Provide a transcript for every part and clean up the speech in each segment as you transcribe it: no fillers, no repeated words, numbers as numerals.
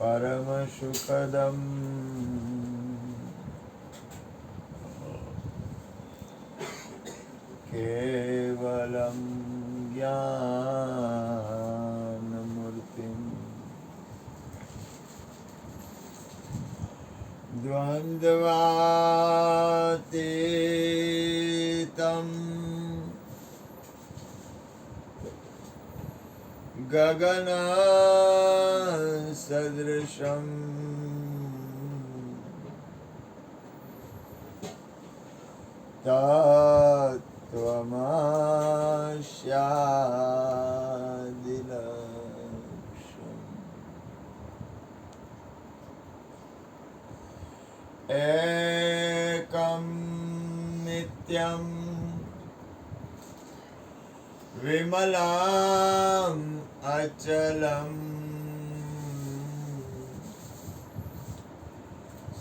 परम सुखदम केवलम ज्ञानमूर्तिम् द्वन्द्वातीतं गगनसदृशं तत्त्वमस्यादिलक्ष्यम् एकं नित्यं विमलम् अचलम्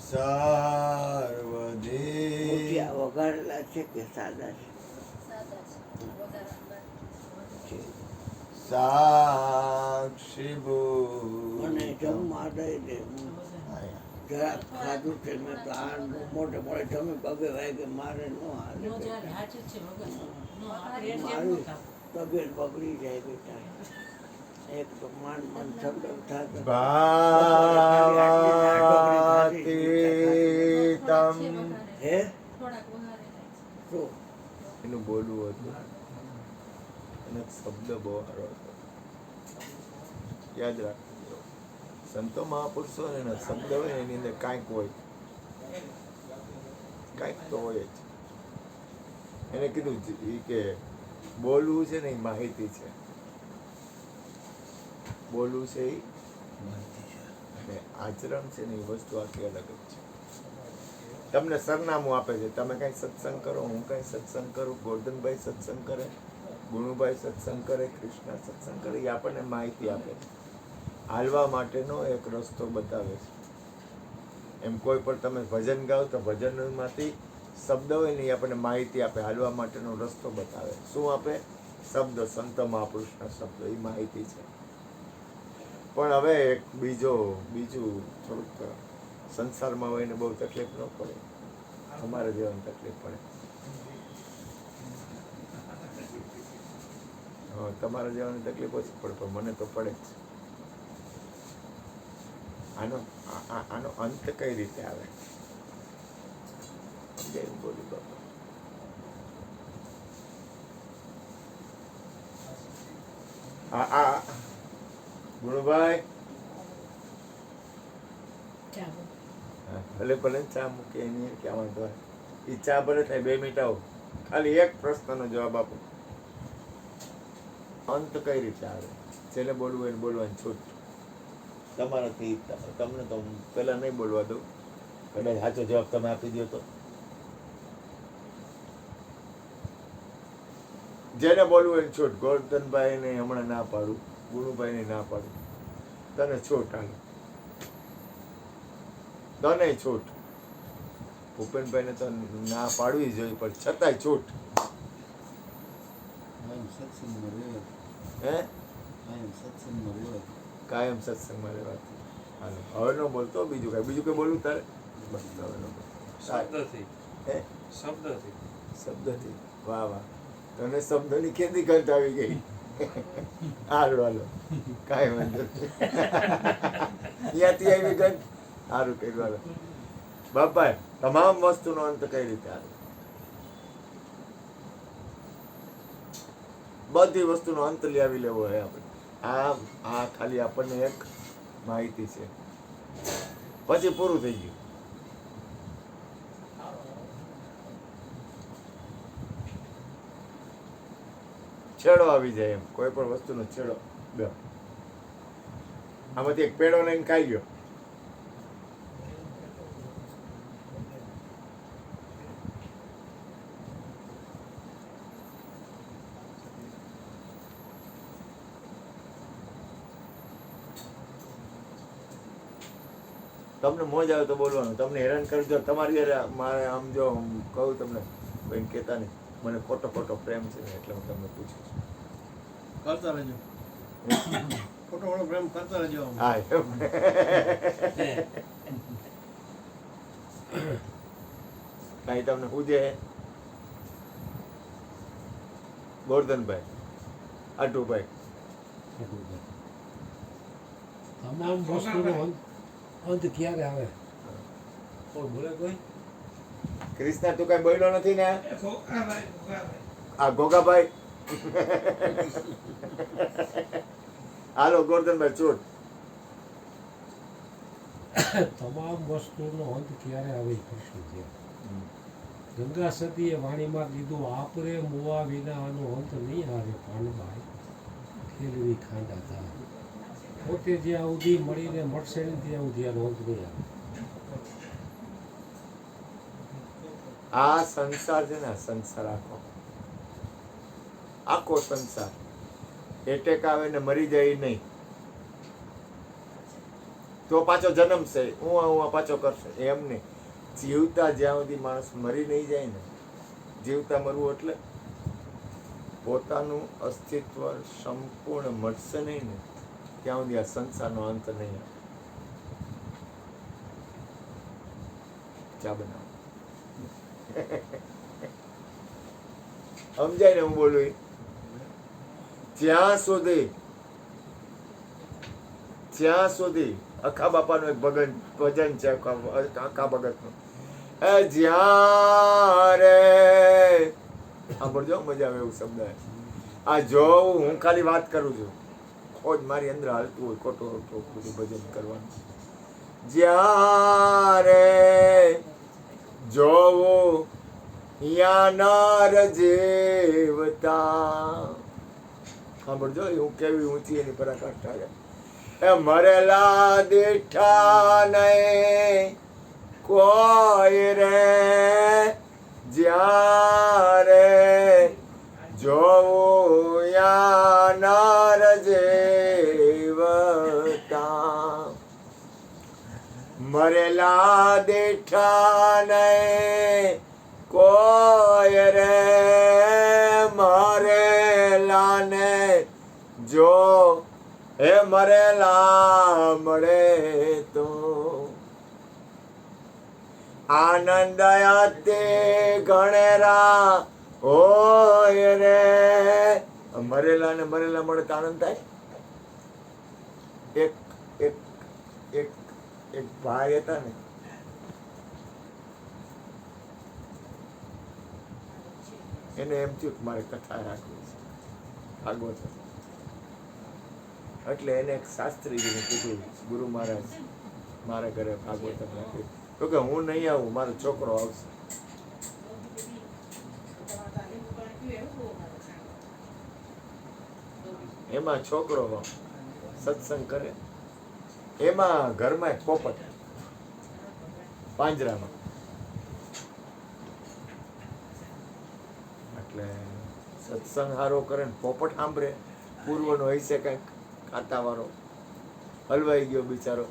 सर्वधी વઘારેલા છે કે સાદા છે? સાક્ષીભૂત મને જમવા દઈ દે. જરાક ખાધું છે મેં તો આ મોટે મોટે જમી પગે વાગે મારે ન હાલે. મારી તબિયત બગડી જાય બેટા. એક તો માંડ માંડ ઠંડક થાય. ભાવાતીતમ હે શું એનું બોલવું હતું અને શબ્દ બહુ સારો હતો, યાદ રાખજો. સંતો મહાપુરુષો ને એના શબ્દ હોય ને એની અંદર કાંઈક હોય, કાંઈક તો હોય જ. એને કીધું કે બોલવું છે ને એ માહિતી છે, બોલવું છે એ અને આચરણ છે ને એ વસ્તુ આખી અલગ જ છે. તમને સરનામું આપે છે, તમે કઈ સત્સંગ કરો, હું કઈ સત્સંગ કરું, ગોરધનભાઈ સત્સંગ કરે, ગુણુભાઈ સત્સંગ કરે, કૃષ્ણ સત્સંગ કરે, એ આપણને માહિતી આપે છે, હાલવા માટેનો એક રસ્તો બતાવે છે. એમ કોઈ પણ તમે ભજન ગાઓ તો ભજનમાંથી શબ્દ હોય ને એ આપણને માહિતી આપે, હાલવા માટેનો રસ્તો બતાવે. શું આપે? શબ્દ, સંત મહાપુરુષના શબ્દ, એ માહિતી છે. પણ હવે એક બીજું થોડુંક સંસારમાં હોય ને બહુ તકલીફ ન પડે, અમારે જેવાની તકલીફ પડે. હા, તમારા જેવાની તકલીફ ઓછી પડે, પણ મને તો પડે જ. આનો અંત કઈ રીતે આવે? બોલી બાપા. ગુણભાઈ ભલે ભલે ચા મૂકે એની ક્યાં વાંધો? એ ચા ભલે થાય, 2 મિનિટ આવો, ખાલી એક પ્રશ્નનો જવાબ આપો. અંત કઈ રીતે આવે? જેને બોલવું એને બોલવાની છૂટ તમારાથી. તમને તો પેલા નહીં બોલવા દઉં, કદાચ સાચો જવાબ તમે આપી દો તો. જેને બોલવું એને છૂટ. ગોરધનભાઈ ને હમણાં ના પાડું, ગુરુભાઈ ને ના પાડું, તને છૂટ. હાલ તને છૂટ. ભૂપેનભાઈ ને તો ના પાડવી જોઈએ, પણ છતાંય છૂટ. હે કાયમ સત્સંગમાં રહેવાથી. હાલો હવે ન બોલતો. બીજું કઈ બોલવું તારે? બસ હવે ન બોલ. શબ્દથી. વાહ વાહ, તને શબ્દની ખેતી કરતા આવી ગઈ. હારું હાલો, કાંઈ વાંધો ત્યાંથી આવી ગઈ. સારું કર્યું. હાલો બાપા, તમામ વસ્તુનો અંત કઈ રીતે આવે? બધી વસ્તુનો અંત લાવી લેવો હોય આપણે. આ ખાલી આપણને એક માહિતી છે, પછી પૂરું થઈ ગયું. છેડો આવી જાય એમ, કોઈ પણ વસ્તુનો છેડો. આમાંથી એક પેડો લઈને ખાઈ ગયો. તમને મોજ આવે તો બોલવાનું, તમને હેરાન કરજો તમારી યાર. મારે આમ જો કહું તમને, કોઈ કહેતા નહીં, મને ખોટો પ્રેમ છે ને એટલે હું તમને પૂછું છું. કરતા રહેજો. ખોટો ખોટો પ્રેમ કરતા રહેજો આમ. હા એમ. કાંઈ તમને પૂછે ગોરધનભાઈ, આટુભાઈ? તમામ વસ્તુનો અંત ક્યારે આવે? કોણ બોલે કોઈ? ક્રિષ્ના તું કઈ બોલ્યો નથી ને? એ ખોખાભાઈ, ખોખાભાઈ. આ ગોગાભાઈ. હાલો ગોરધનભાઈ ચૂટ. તમામ વસ્તુનો અંત ક્યારે આવે એ પ્રશ્ન છે. ગંગા સતીએ વાણીમાં લીધું, આપરે મોવા વિના આનો અંત નહીં આવે પાનબાઈ, ખેલવી ખાંડા થા. પોતે જ્યાં સુધી મળીને મળશે ને ત્યાં સુધી આનો અંત નહીં આવે. આ સંસાર છે ને, આ સંસાર આખો સંસાર એટેક આવે ને મરી જાય નહીં તો પાછો જન્મશે, હું પાછો કરશે એમ નહીં. જીવતા જ્યાં સુધી માણસ મરી નહીં જાય ને, જીવતા મરવું એટલે પોતાનું અસ્તિત્વ સંપૂર્ણ મળશે નહીં ને ત્યાં સુધી આ સંસારનો અંત નહીં આવે. ચા બનાવો. સમજાય ને હું બોલું એ? જ્યાં સુધી અખા બાપાનું એક ભજન છે, અખા ભગતનું, એ જ્યારે સાંભળજો, મજા આવે એવું શબ્દ. આ જો હું ખાલી વાત કરું છું, ખોજ મારી અંદર હાલતું હોય ખોટું બધું ભજન કરવાનું. જ્યારે જોવું યા નર જીવતા, સાંભળજો હું કેવી ઊંચી એની પરાકાષ્ઠા છે. એ મરેલા દીઠા નહીં કોઈ રે, જ્યારે જોવું યા નર જીવતા, મરેલા દીઠા નહીં કોઈ રે, મરેલા ને જો એ મરેલા મળે તો આનંદ અતિ ગણેરા હોય રે. મરેલા ને મરેલા મળે તો આનંદ થાય. એક એક એક એક ભાઈ હતા ને, એને એમ થયું કે મારે કથા રાખવી છે ભાગવત, એટલે એને એક શાસ્ત્રીજીને કીધું, ગુરુ મહારાજ મારા ઘરે ભાગવત રાખી. તો કે હું નહીં આવું, મારો છોકરો આવશે. એમાં છોકરો સત્સંગ કરે, એમાં ઘરમાં એક પોપટ પાંજરામાં, એટલે સત્સંગ હારો કરે ને પોપટ સાંભળે, પૂર્વનો હશે કંઈક ખાતા વાળો, હલવાઈ ગયો બિચારો.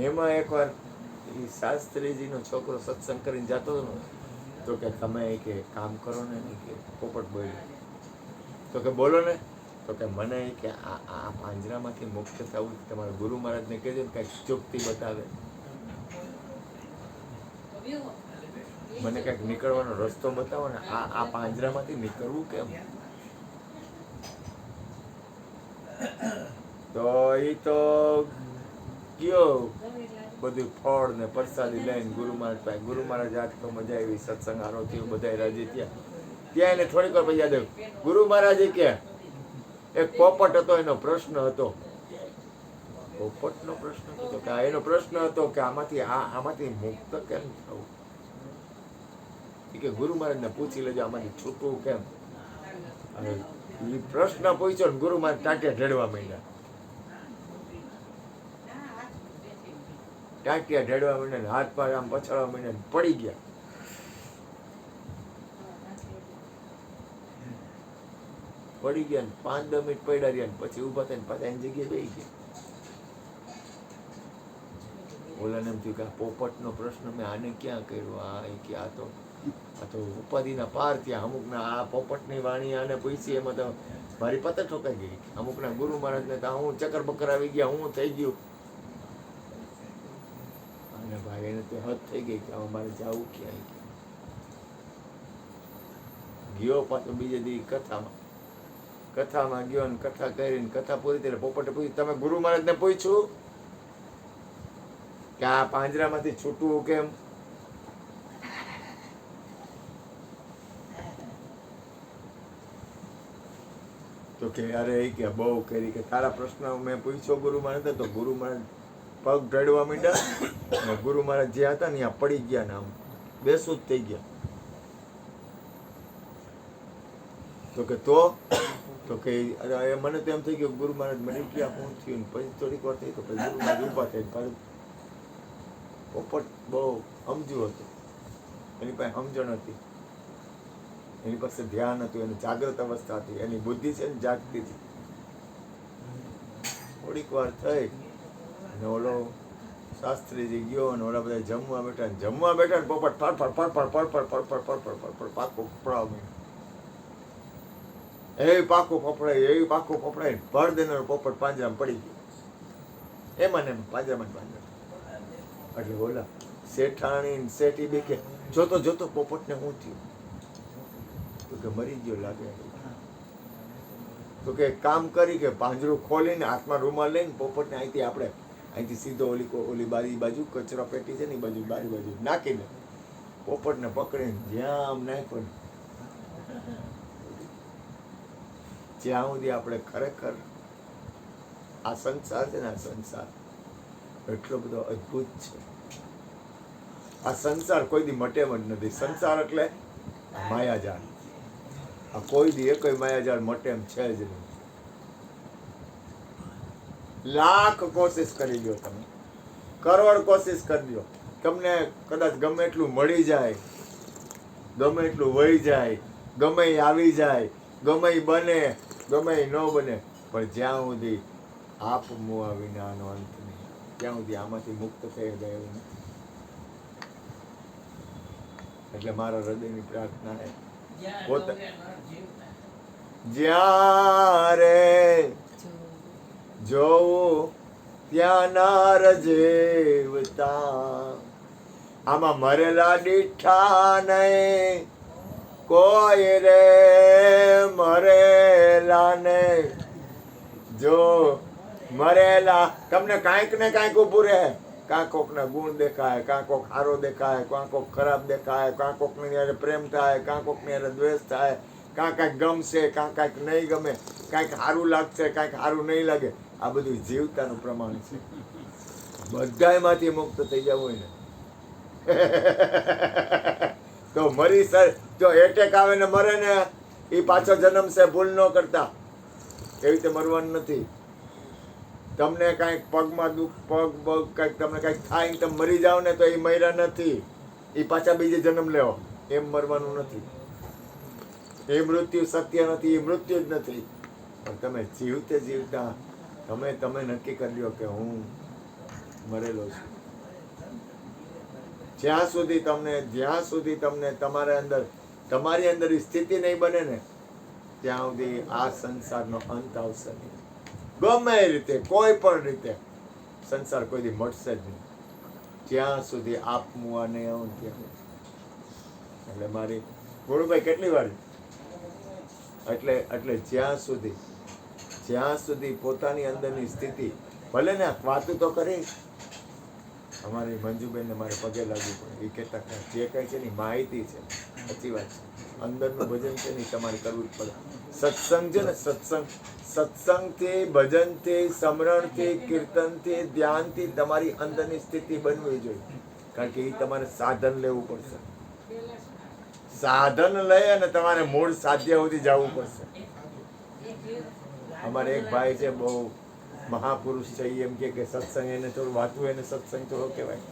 એમાં એકવાર એ શાસ્ત્રીજીનો છોકરો સત્સંગ કરીને જતો હતો ને, તો કે તમે કે કામ કરો ને, કે પોપટ બોલ્યો, તો કે બોલો ને, તો કે મને કે આ પાંજરામાંથી મુક્ત થવું તમારા ગુરુ મહારાજને કહેજો ને, કંઈક ચૂકતી બતાવે, મને કંઈક નીકળવાનો રસ્તો બતાવો ને, આ પાંજરામાંથી નીકળવું કેમ? તો એ તો ગયો બધું ફળ ને પ્રસાદી લઈને ગુરુ મહારાજ પાસે. ગુરુ મહારાજ આજ તો મજા આવી, સત્સંગ હારો થયો, બધા રાજી થયા. ત્યાં એને થોડીક વાર પછી યાદ આવ્યું, ગુરુ મહારાજે કે એક પોપટ હતો, એનો પ્રશ્ન હતો. પોપટનો પ્રશ્ન હતો કે એનો પ્રશ્ન હતો કે આમાંથી મુક્ત કેમ થવું? કે ગુરુ મહારાજને પૂછી લેજો આમાંથી છૂટવું કેમ? અને એ પ્રશ્ન પૂછ્યો ને ગુરુ મહારાજ ટાંટિયા ઢેડવા માંડ્યા. ટાંટિયા ઢેડવા માંડ્યા, હાથ પગ આમ પછાડવા માંડ્યા, પડી ગયા. પડી ગયા ને 5-10 મિનિટ પડ્યા રહ્યા, પછી ઊભા થઈને પાછા એની જગ્યાએ બેસી ગયા. ઓલાને એમ થયું કે આ પોપટનો પ્રશ્ન મેં આને ક્યાં કર્યો, કે આ તો ઉપાધિના પાર ત્યાં. અમુકના આ પોપટની વાણી આને પૂછી એમાં તો મારી પતે ઠોકાઈ ગઈ. અમુકના ગુરુ મહારાજને તો હું ચક્કર બક્કર આવી ગયા, હું થઈ ગયું. અને ભાઈ એને તો હદ થઈ ગઈ કે હવે મારે જવું ક્યાંય. ગયો પાછો બીજે દી કથામાં ગયો ને કથા કરીને કથા પૂરી થઈ. પોપટે પૂછ્યું, તમે ગુરુ મહારાજને પૂછ્યું કે આ પાંજરામાંથી છૂટવું કેમ? તો કે અરે એ કે બહુ કરી કે તારા પ્રશ્ન મેં પૂછ્યો ગુરુ મહારાજ. તો ગુરુ મહારાજ પગ ઢળવા માંડ્યા અને ગુરુ મહારાજ જ્યાં હતા ને ત્યાં પડી ગયા ને આમ બેસું જ થઈ ગયા. તો કે અરે મને તો એમ થઈ ગયું ગુરુ મહારાજ મને ક્યાં શું થયું ને પછી થોડીક વાર થઈ તો પછી ગુરુ મહારાજ ઊભા થઈ. પાછું પોપટ બહુ સમજુ હતું, એની પાસે સમજણ હતી, એની પાસે ધ્યાન હતું, એની જાગ્રત અવસ્થા હતી, એની બુદ્ધિ છે ને જાગતી હતી. થોડીક વાર થઈ અને ઓલો શાસ્ત્રીજી ગયો અને ઓલા બધા જમવા બેઠા ને પોપટ ફડફડ પાકો ફફડાવા માંડ્યો. એવી પાકો ફફડાય ભર દેનારો પોપટ પાંજરામાં પડી ગયો. એમાં ને પાંજરામાં. એટલે ઓલા શેઠાણી શેઠી બે કે જોતો પોપટને શું થયું? તો કે મરી ગયો લાગે. તો કે કામ કરી કે પાંજરું ખોલીને હાથમાં રૂમાલ લઈને પોપટને અહીંથી સીધો ઓલી બારી બાજુ કચરા પેટી છે ને એ બાજુ બારી બાજુ નાખીને પોપટને પકડીને જ્યાં આમ નાખ્યો જ્યાં સુધી આપણે ખરેખર આ સંસાર છે ને, આ સંસાર એટલો બધો અદ્ભુત છે. આ સંસાર કોઈ દી મટે જ નથી. સંસાર એટલે માયાજાળ. આ કોઈ દી એક માયાજાળ મટે એમ છે જ નહીં. લાખ કોશિશ કરી લ્યો, તમે કરોડ કોશિશ કરી લ્યો, તમને કદાચ ગમે એટલું મળી જાય, ગમે એટલું વહી જાય, ગમે આવી જાય, ગમે બને, ગમે ન બને, પણ જ્યાં સુધી આપ મુઆ વિનાનો અંત નહીં, ત્યાં સુધી આમાંથી મુક્ત થઈ જાય એવું નથી. એટલે મારા હૃદયની પ્રાર્થના છે જ્યારે જોવું ત્યાં નાર જેવતા, આમાં મરેલા દીઠા નહીં કોઈ રે મરેલા ને. જો મરેલા તમને કાંઈક ને કાંઈક ઉભું રહે. કાં કોકના ગુણ દેખાય, કાં કોક સારો દેખાય, કાં કોક ખરાબ દેખાય, કાં કોકની યારે પ્રેમ થાય, કાં કોકની યારે દ્વેષ થાય, કાં કાંઈક ગમશે, કાં કાંઈક નહીં ગમે, કાંઈક સારું લાગશે, કાંઈક સારું નહીં લાગે. આ બધું જીવતાનું પ્રમાણ છે. બધાયમાંથી મુક્ત થઈ જવું હોય ને તો મરી સર જો એટેક આવે ને મરે ને એ પાછો જન્મ છે, ભૂલ ન કરતા. એવી રીતે મરવાનું નથી. તમને કાંઈક પગમાં દુઃખ, પગ કાંઈક તમને કાંઈક થાય ને તમે મરી જાઓ ને તો એ મર્યા નથી, એ પાછા બીજે જન્મ લેવો. એમ મરવાનું નથી. એ મૃત્યુ સત્ય નથી, એ મૃત્યુ જ નથી. પણ તમે જીવતા તમે નક્કી કરી લો કે હું મરેલો છું. જ્યાં સુધી તમને તમારી અંદર સ્થિતિ નહીં બને ને ત્યાં સુધી આ સંસારનો અંત આવશે નહીં. ગમે રીતે કોઈ પણ રીતે સંસાર કોઈ દી મળશે જ નહીં જ્યાં સુધી આપ મુઆ નહીં આવું ત્યાં. એટલે મારી ગુરુભાઈ કેટલી વાર એટલે જ્યાં સુધી પોતાની અંદરની સ્થિતિ ભલે ને વાતું તો કરી. અમારી મંજુબેનને મારે પગે લાગવું પડે. એ કહેતા જે કાંઈ છે ને માહિતી છે, સાચી વાત છે. અંદરનું ભજન છે ને તમારે કરવું જ પડે. સત્સંગ છે ને, સત્સંગથી, ભજનથી, સ્મરણથી, કીર્તનથી, ધ્યાનથી તમારી અંદરની સ્થિતિ બનવી જોઈએ. કારણ કે એ તમારે સાધન લેવું પડશે. સાધન લઈ અને તમારે મૂળ સાધ્ય સુધી જવું પડશે. અમારે એક ભાઈ છે, બહુ મહાપુરુષ છે, એમ કે સત્સંગ એને થોડું વાતું, એને સત્સંગ થોડો કહેવાય.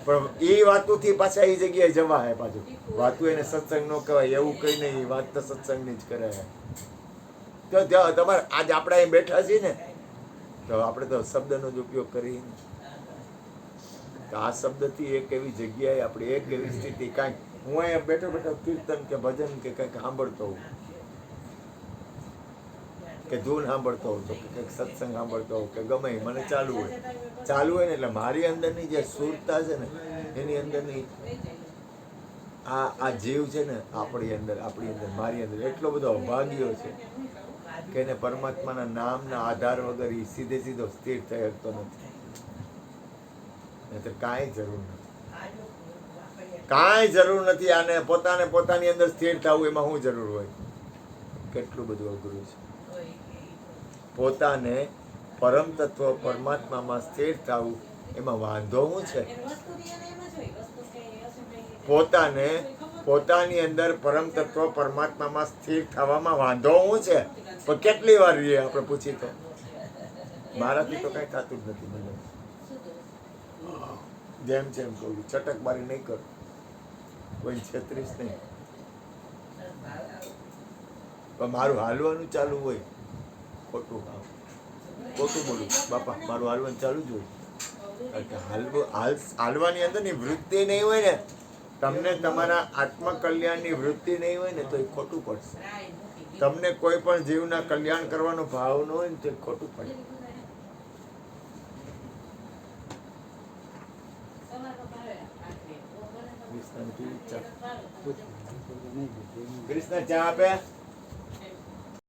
પણ એ વાતુથી પાછા એ જગ્યાએ જવા હે. પાછું વાતું એને સત્સંગ ન કહેવાય એવું કઈ નહીં. વાત તો સત્સંગની જ કરે. તો તમારે આજ આપણે અહીં બેઠા છીએ ને તો આપણે તો શબ્દનો જ ઉપયોગ કરી. કે આ શબ્દથી એક એવી જગ્યાએ આપણે એક એવી સ્થિતિ કાંઈક હું અહીંયા બેઠો બેઠો કીર્તન કે ભજન કે કંઈક સાંભળતો હોઉં કે ધૂન સાંભળતો હોઉં તો કંઈક સત્સંગ સાંભળતો હોઉં કે ગમે એ મને ચાલુ હોય ને એટલે મારી અંદરની જે સુરતા છે ને એની અંદરની આ જીવ છે ને આપણી અંદર મારી અંદર એટલો બધો અભાગ્યો છે કે એને પરમાત્માના નામના આધાર વગર એ સીધો સ્થિર થઈ શકતો નથી. નહીંતર કાંઈ જરૂર નથી આને પોતાની અંદર સ્થિર થવું. એમાં શું જરૂર હોય? કેટલું બધું અઘરું છે. પોતાને પરમ તત્વ પરમાત્મામાં સ્થિર થવું એમાં વાંધો શું છે? પોતાની અંદર પરમ તત્વ પરમાત્મામાં સ્થિર થવામાં વાંધો શું છે? પણ કેટલી વાર રહીએ આપણે પૂછી તો મારાથી તો કઈ થતું જ નથી. મને જેમ છે એમ કહું, છટકબારી નહીં કર, કોઈ છેતરીશ નહીં. પણ મારું હાલવાનું ચાલુ હોય, ખોટું બોલું બાપા, મારું હાલવાનું ચાલુ જ હોય. કારણ કે હાલવાની અંદર ની વૃત્તિ નહીં હોય ને, તમને તમારા આત્મકલ્યાણની વૃત્તિ નહીં હોય ને તો એ ખોટું પડશે. તમને કોઈ પણ જીવના કલ્યાણ કરવાનો ભાવ ન હોય ને તો એ ખોટું પડે. કૃષ્ણ ચા આપે.